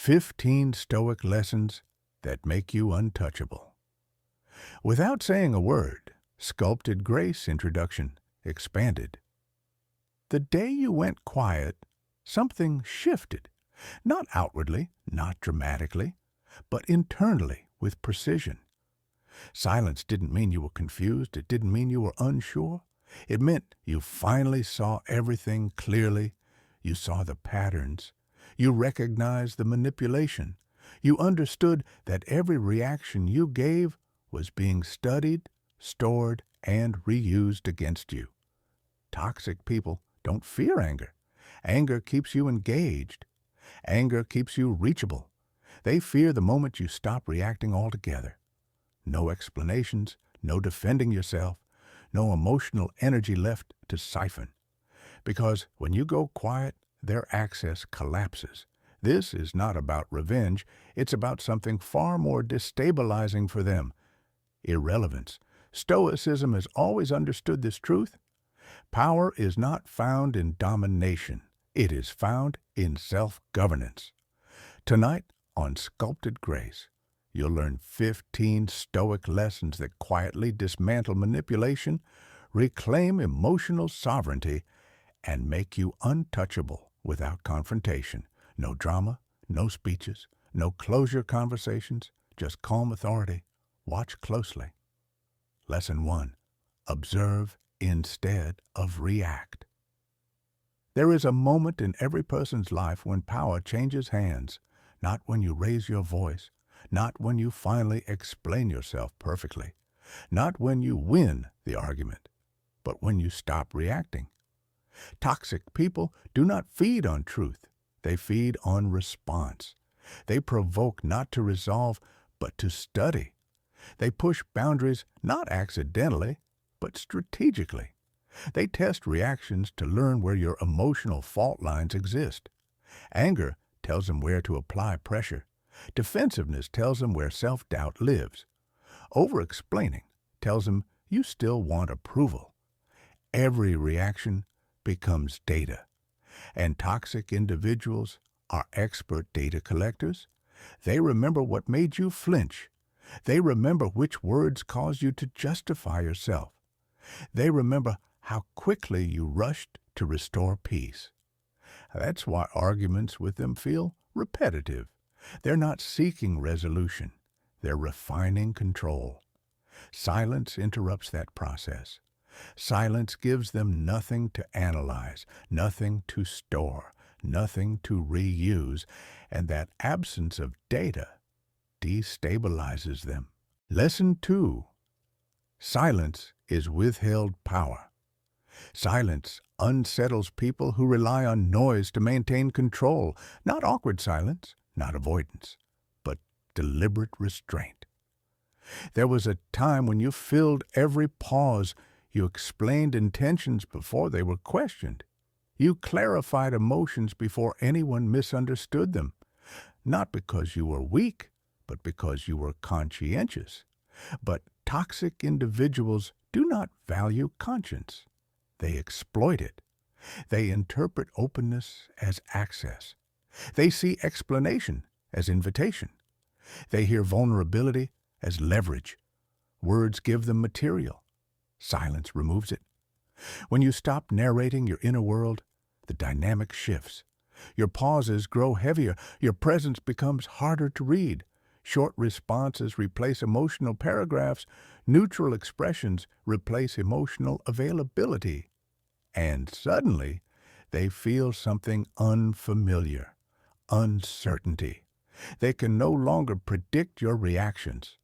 15 Stoic lessons that make you untouchable. Without saying a word, Sculpted Grace introduction expanded. The day you went quiet, something shifted. Not outwardly, not dramatically, but internally with precision. Silence didn't mean you were confused. It didn't mean you were unsure. It meant you finally saw everything clearly. You saw the patterns. You recognized the manipulation. You understood that every reaction you gave was being studied, stored, and reused against you. Toxic people don't fear anger. Anger keeps you engaged. Anger keeps you reachable. They fear the moment you stop reacting altogether. No explanations, no defending yourself, no emotional energy left to siphon. Because when you go quiet, their access collapses. This is not about revenge. It's about something far more destabilizing for them. Irrelevance. Stoicism has always understood this truth. Power is not found in domination. It is found in self-governance. Tonight, on Sculpted Grace, you'll learn 15 Stoic lessons that quietly dismantle manipulation, reclaim emotional sovereignty, and make you untouchable without confrontation. No drama, no speeches, no closure conversations, just calm authority. Watch closely. Lesson 1. Observe instead of react. There is a moment in every person's life when power changes hands, not when you raise your voice, not when you finally explain yourself perfectly, not when you win the argument, but when you stop reacting. Toxic people do not feed on truth. They feed on response. They provoke not to resolve, but to study. They push boundaries not accidentally, but strategically. They test reactions to learn where your emotional fault lines exist. Anger tells them where to apply pressure. Defensiveness tells them where self-doubt lives. Over-explaining tells them you still want approval. Every reaction becomes data. And toxic individuals are expert data collectors. They remember what made you flinch. They remember which words caused you to justify yourself. They remember how quickly you rushed to restore peace. That's why arguments with them feel repetitive. They're not seeking resolution. They're refining control. Silence interrupts that process. Silence gives them nothing to analyze, nothing to store, nothing to reuse, and that absence of data destabilizes them. Lesson 2. Silence is withheld power. Silence unsettles people who rely on noise to maintain control, not awkward silence, not avoidance, but deliberate restraint. There was a time when you filled every pause. You explained intentions before they were questioned. You clarified emotions before anyone misunderstood them, not because you were weak, but because you were conscientious. But toxic individuals do not value conscience. They exploit it. They interpret openness as access. They see explanation as invitation. They hear vulnerability as leverage. Words give them material. Silence removes it. When you stop narrating your inner world, the dynamic shifts. Your pauses grow heavier. Your presence becomes harder to read. Short responses replace emotional paragraphs. Neutral expressions replace emotional availability. And suddenly, they feel something unfamiliar, uncertainty. They can no longer predict your reactions.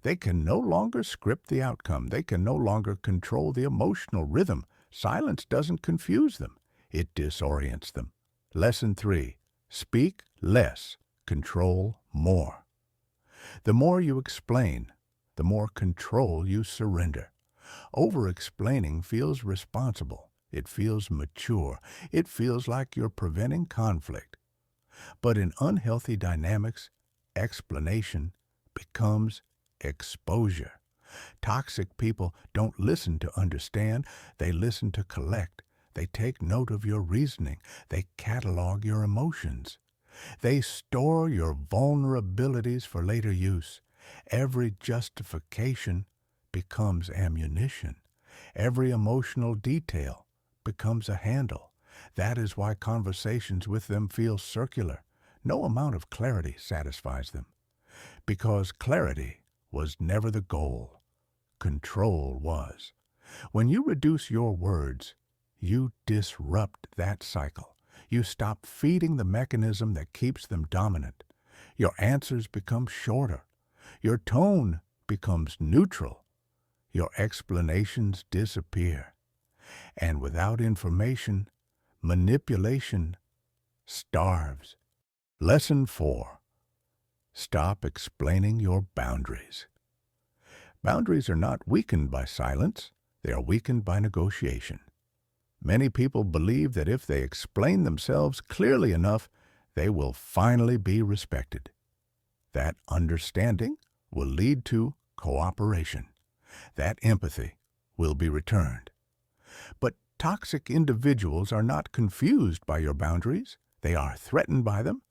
They can no longer script the outcome. They can no longer control the emotional rhythm. Silence doesn't confuse them. It disorients them. Lesson 3. Speak less, control more. The more you explain, the more control you surrender. Over-explaining feels responsible. It feels mature. It feels like you're preventing conflict. But in unhealthy dynamics, explanation becomes exposure. Toxic people don't listen to understand. They listen to collect. They take note of your reasoning. They catalog your emotions. They store your vulnerabilities for later use. Every justification becomes ammunition. Every emotional detail becomes a handle. That is why conversations with them feel circular. No amount of clarity satisfies them. Because clarity was never the goal. Control was. When you reduce your words, you disrupt that cycle. You stop feeding the mechanism that keeps them dominant. Your answers become shorter. Your tone becomes neutral. Your explanations disappear. And without information, manipulation starves. Lesson 4. Stop explaining your boundaries. Boundaries are not weakened by silence. They are weakened by negotiation. Many people believe that if they explain themselves clearly enough, they will finally be respected. That understanding will lead to cooperation. That empathy will be returned. But toxic individuals are not confused by your boundaries. They are threatened by them.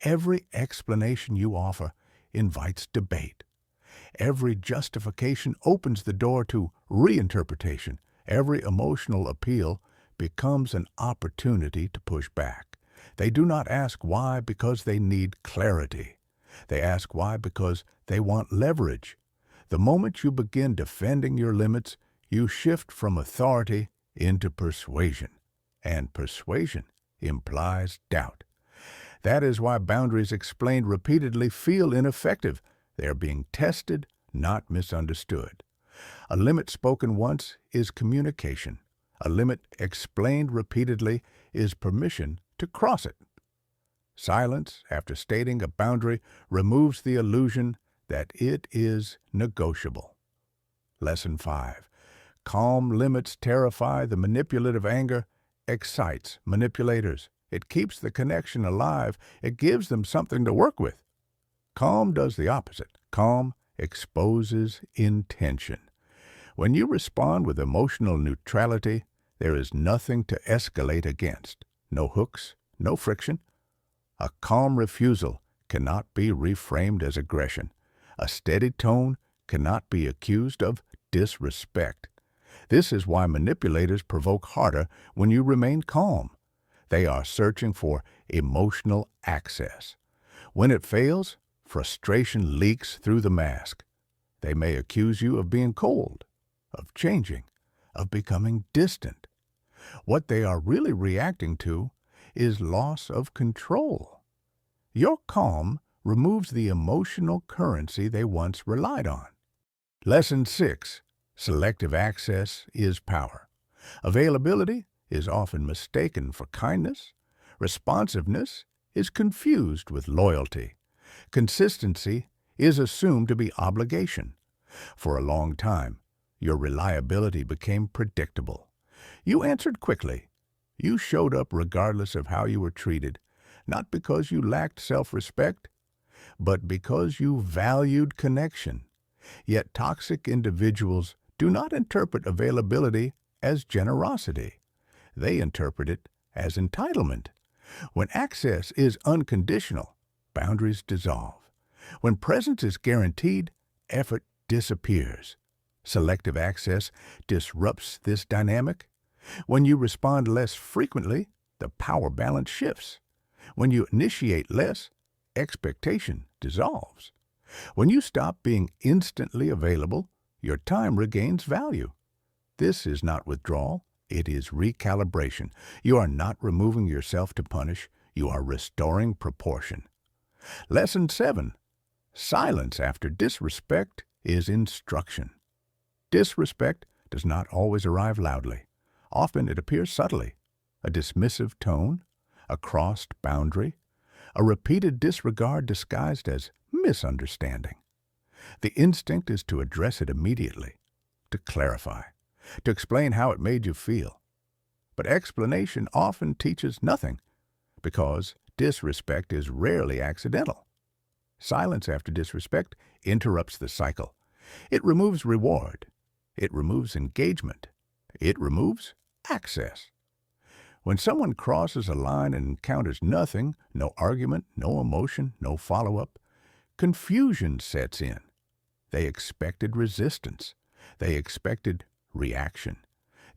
Every explanation you offer invites debate. Every justification opens the door to reinterpretation. Every emotional appeal becomes an opportunity to push back. They do not ask why because they need clarity. They ask why because they want leverage. The moment you begin defending your limits, you shift from authority into persuasion. And persuasion implies doubt. That is why boundaries explained repeatedly feel ineffective. They are being tested, not misunderstood. A limit spoken once is communication. A limit explained repeatedly is permission to cross it. Silence, after stating a boundary, removes the illusion that it is negotiable. Lesson 5. Calm limits terrify. The manipulative anger excites manipulators. It keeps the connection alive. It gives them something to work with. Calm does the opposite. Calm exposes intention. When you respond with emotional neutrality, there is nothing to escalate against. No hooks, no friction. A calm refusal cannot be reframed as aggression. A steady tone cannot be accused of disrespect. This is why manipulators provoke harder when you remain calm. They are searching for emotional access. When it fails, frustration leaks through the mask. They may accuse you of being cold, of changing, of becoming distant. What they are really reacting to is loss of control. Your calm removes the emotional currency they once relied on. Lesson 6. Selective access is power. Availability is often mistaken for kindness. Responsiveness is confused with loyalty. Consistency is assumed to be obligation. For a long time, your reliability became predictable. You answered quickly. You showed up regardless of how you were treated, not because you lacked self-respect, but because you valued connection. Yet toxic individuals do not interpret availability as generosity. They interpret it as entitlement. When access is unconditional, boundaries dissolve. When presence is guaranteed, effort disappears. Selective access disrupts this dynamic. When you respond less frequently, the power balance shifts. When you initiate less, expectation dissolves. When you stop being instantly available, your time regains value. This is not withdrawal, it is recalibration. You are not removing yourself to punish, you are restoring proportion. Lesson 7. Silence after disrespect is instruction. Disrespect does not always arrive loudly. Often it appears subtly. A dismissive tone, a crossed boundary, a repeated disregard disguised as misunderstanding. The instinct is to address it immediately, to clarify, to explain how it made you feel. But explanation often teaches nothing, because disrespect is rarely accidental. Silence after disrespect interrupts the cycle. It removes reward. It removes engagement. It removes access. When someone crosses a line and encounters nothing, no argument, no emotion, no follow-up, confusion sets in. They expected resistance. They expected reaction.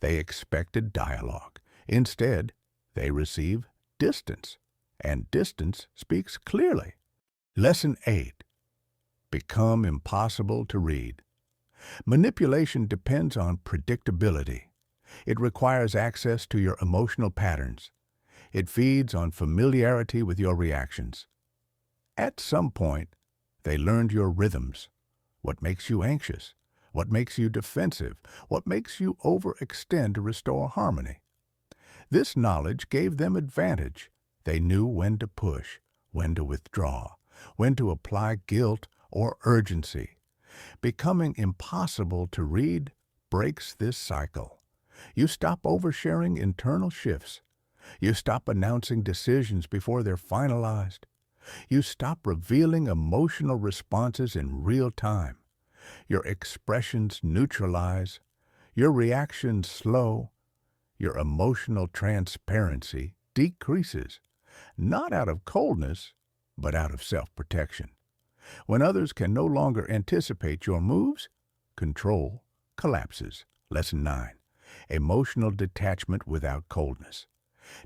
They expected dialogue. Instead, they receive distance, and distance speaks clearly. Lesson 8. Become impossible to read. Manipulation depends on predictability. It requires access to your emotional patterns. It feeds on familiarity with your reactions. At some point, they learned your rhythms. What makes you anxious? What makes you defensive? What makes you overextend to restore harmony? This knowledge gave them advantage. They knew when to push, when to withdraw, when to apply guilt or urgency. Becoming impossible to read breaks this cycle. You stop oversharing internal shifts. You stop announcing decisions before they're finalized. You stop revealing emotional responses in real time. Your expressions neutralize. Your reactions slow. Your emotional transparency decreases, not out of coldness, but out of self-protection. When others can no longer anticipate your moves, control collapses. Lesson 9. Emotional detachment without coldness.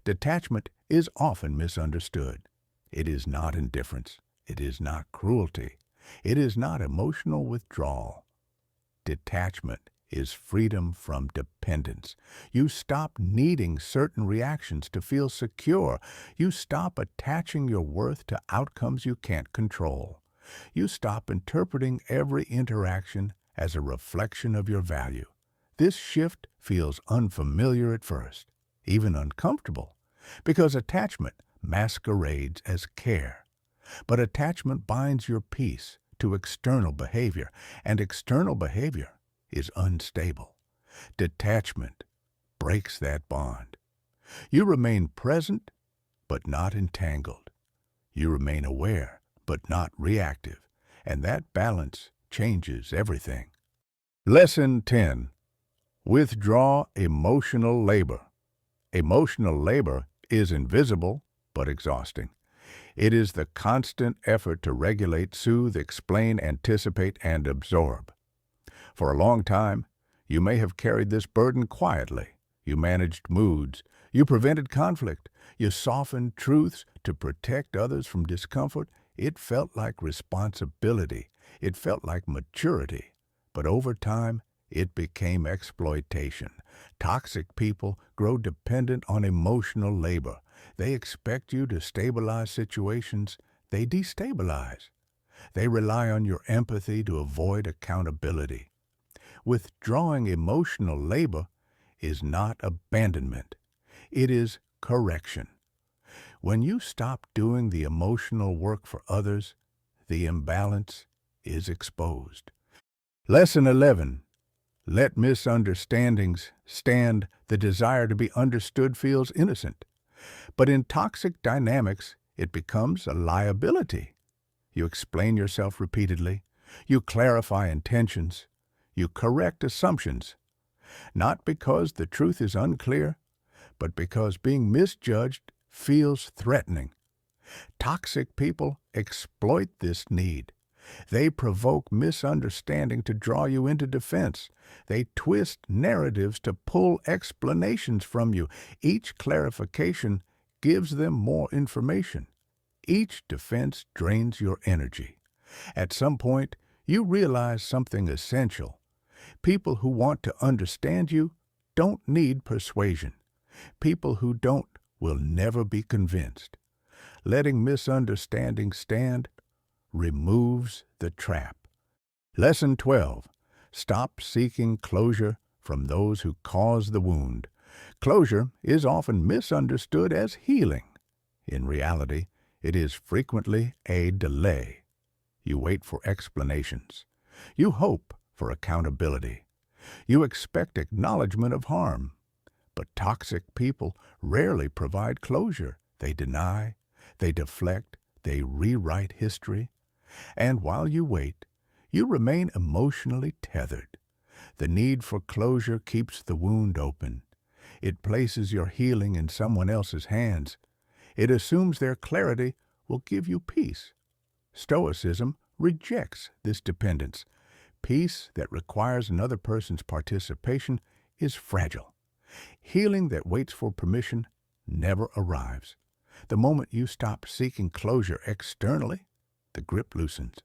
Detachment is often misunderstood. It is not indifference. It is not cruelty. It is not emotional withdrawal. Detachment is freedom from dependence. You stop needing certain reactions to feel secure. You stop attaching your worth to outcomes you can't control. You stop interpreting every interaction as a reflection of your value. This shift feels unfamiliar at first, even uncomfortable, because attachment masquerades as care. But attachment binds your peace to external behavior, and external behavior is unstable. Detachment breaks that bond. You remain present, but not entangled. You remain aware, but not reactive, and that balance changes everything. Lesson 10. Withdraw emotional labor. Emotional labor is invisible, but exhausting. It is the constant effort to regulate, soothe, explain, anticipate, and absorb. For a long time, you may have carried this burden quietly. You managed moods. You prevented conflict. You softened truths to protect others from discomfort. It felt like responsibility. It felt like maturity. But over time, it became exploitation. Toxic people grow dependent on emotional labor. They expect you to stabilize situations. They destabilize. They rely on your empathy to avoid accountability. Withdrawing emotional labor is not abandonment. It is correction. When you stop doing the emotional work for others, the imbalance is exposed. Lesson 11. Let misunderstandings stand. The desire to be understood feels innocent. But in toxic dynamics, it becomes a liability. You explain yourself repeatedly. You clarify intentions. You correct assumptions. Not because the truth is unclear, but because being misjudged feels threatening. Toxic people exploit this need. They provoke misunderstanding to draw you into defense. They twist narratives to pull explanations from you. Each clarification gives them more information. Each defense drains your energy. At some point, you realize something essential. People who want to understand you don't need persuasion. People who don't will never be convinced. Letting misunderstanding stand removes the trap. Lesson 12. Stop seeking closure from those who cause the wound. Closure is often misunderstood as healing. In reality, it is frequently a delay. You wait for explanations. You hope for accountability. You expect acknowledgement of harm. But toxic people rarely provide closure. They deny, they deflect, they rewrite history. And while you wait, you remain emotionally tethered. The need for closure keeps the wound open. It places your healing in someone else's hands. It assumes their clarity will give you peace. Stoicism rejects this dependence. Peace that requires another person's participation is fragile. Healing that waits for permission never arrives. The moment you stop seeking closure externally, the grip loosens.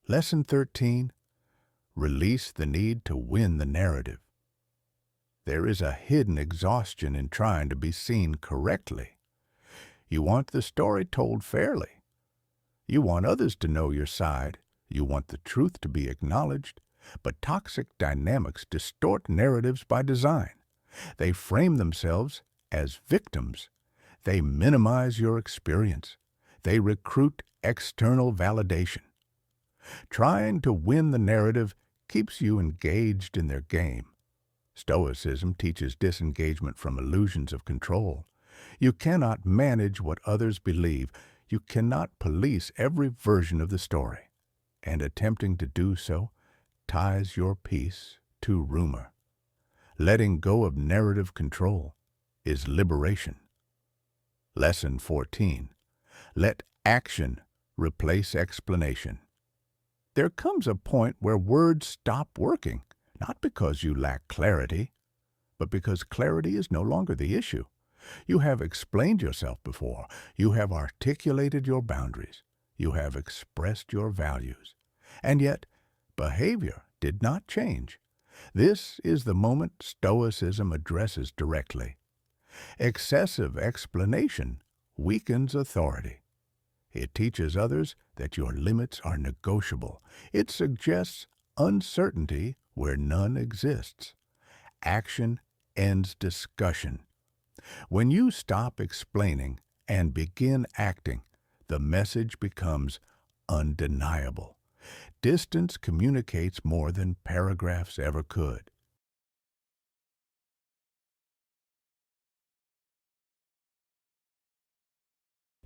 Lesson 13. Release the need to win the narrative. There is a hidden exhaustion in trying to be seen correctly. You want the story told fairly. You want others to know your side. You want the truth to be acknowledged. But toxic dynamics distort narratives by design. They frame themselves as victims. They minimize your experience. They recruit external validation. Trying to win the narrative keeps you engaged in their game. Stoicism teaches disengagement from illusions of control. You cannot manage what others believe. You cannot police every version of the story. And attempting to do so ties your peace to rumor. Letting go of narrative control is liberation. Lesson 14. Let action replace explanation. There comes a point where words stop working, not because you lack clarity, but because clarity is no longer the issue. You have explained yourself before. You have articulated your boundaries. You have expressed your values. And yet, behavior did not change. This is the moment Stoicism addresses directly. Excessive explanation weakens authority. It teaches others that your limits are negotiable. It suggests uncertainty where none exists. Action ends discussion. When you stop explaining and begin acting, the message becomes undeniable. Distance communicates more than paragraphs ever could.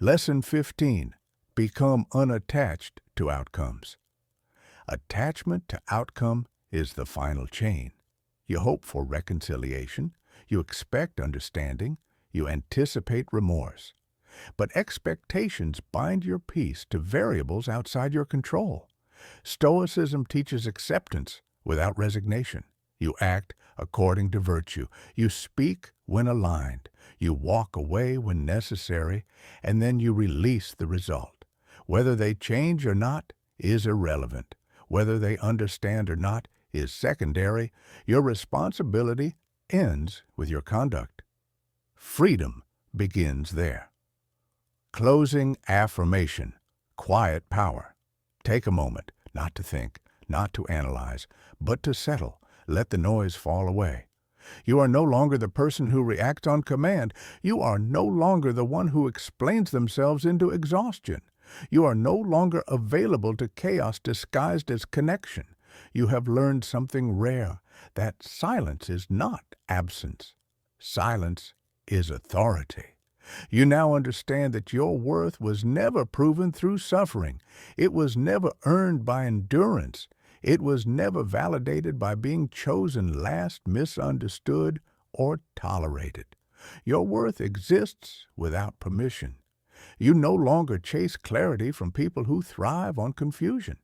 Lesson 15. Become unattached to outcomes. Attachment to outcome is the final chain. You hope for reconciliation, you expect understanding, you anticipate remorse. But expectations bind your peace to variables outside your control. Stoicism teaches acceptance without resignation. You act according to virtue. You speak when aligned. You walk away when necessary, and then you release the result. Whether they change or not is irrelevant. Whether they understand or not is secondary. Your responsibility ends with your conduct. Freedom begins there. Closing affirmation. Quiet power. Take a moment, not to think, not to analyze, but to settle. Let the noise fall away. You are no longer the person who reacts on command. You are no longer the one who explains themselves into exhaustion. You are no longer available to chaos disguised as connection. You have learned something rare, that silence is not absence. Silence is authority. You now understand that your worth was never proven through suffering. It was never earned by endurance. It was never validated by being chosen last, misunderstood, or tolerated. Your worth exists without permission. You no longer chase clarity from people who thrive on confusion.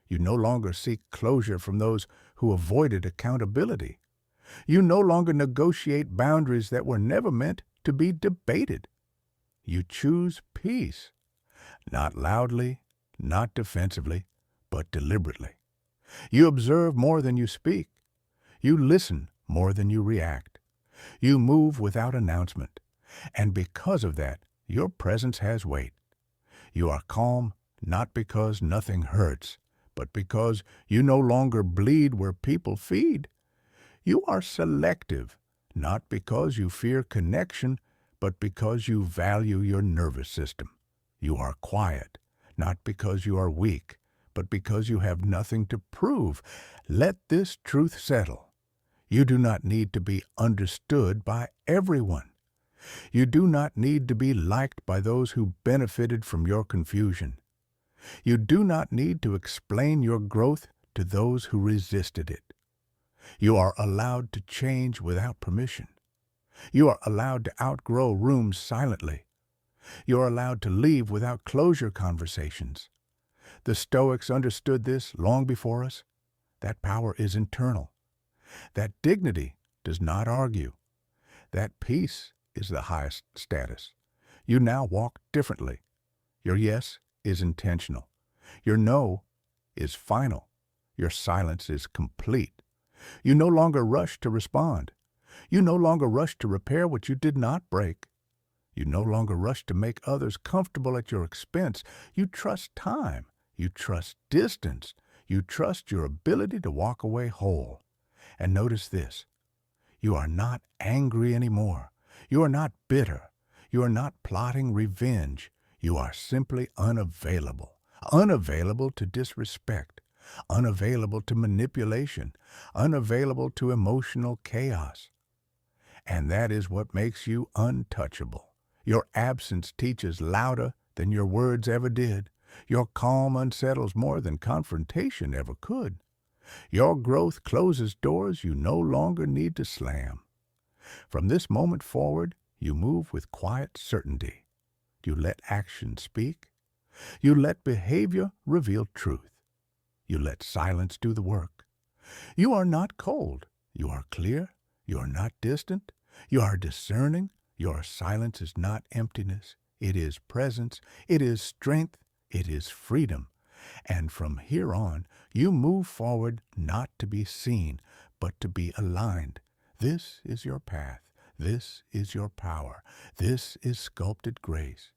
You no longer seek closure from those who avoided accountability. You no longer negotiate boundaries that were never meant to be debated. You choose peace, not loudly, not defensively, but deliberately. You observe more than you speak. You listen more than you react. You move without announcement. And because of that, your presence has weight. You are calm not because nothing hurts, but because you no longer bleed where people feed. You are selective, not because you fear connection, but because you value your nervous system. You are quiet, not because you are weak, but because you have nothing to prove. Let this truth settle. You do not need to be understood by everyone. You do not need to be liked by those who benefited from your confusion. You do not need to explain your growth to those who resisted it. You are allowed to change without permission. You are allowed to outgrow rooms silently. You are allowed to leave without closure conversations. The Stoics understood this long before us. That power is internal. That dignity does not argue. That peace is the highest status. You now walk differently. Your yes is intentional. Your no is final. Your silence is complete. You no longer rush to respond. You no longer rush to repair what you did not break. You no longer rush to make others comfortable at your expense. You trust time. You trust distance. You trust your ability to walk away whole. And notice this. You are not angry anymore. You are not bitter. You are not plotting revenge. You are simply unavailable. Unavailable to disrespect. Unavailable to manipulation. Unavailable to emotional chaos. And that is what makes you untouchable. Your absence teaches louder than your words ever did. Your calm unsettles more than confrontation ever could. Your growth closes doors you no longer need to slam. From this moment forward, you move with quiet certainty. You let action speak. You let behavior reveal truth. You let silence do the work. You are not cold. You are clear. You are not distant. You are discerning. Your silence is not emptiness. It is presence. It is strength. It is freedom. And from here on, you move forward not to be seen, but to be aligned. This is your path. This is your power. This is sculpted grace.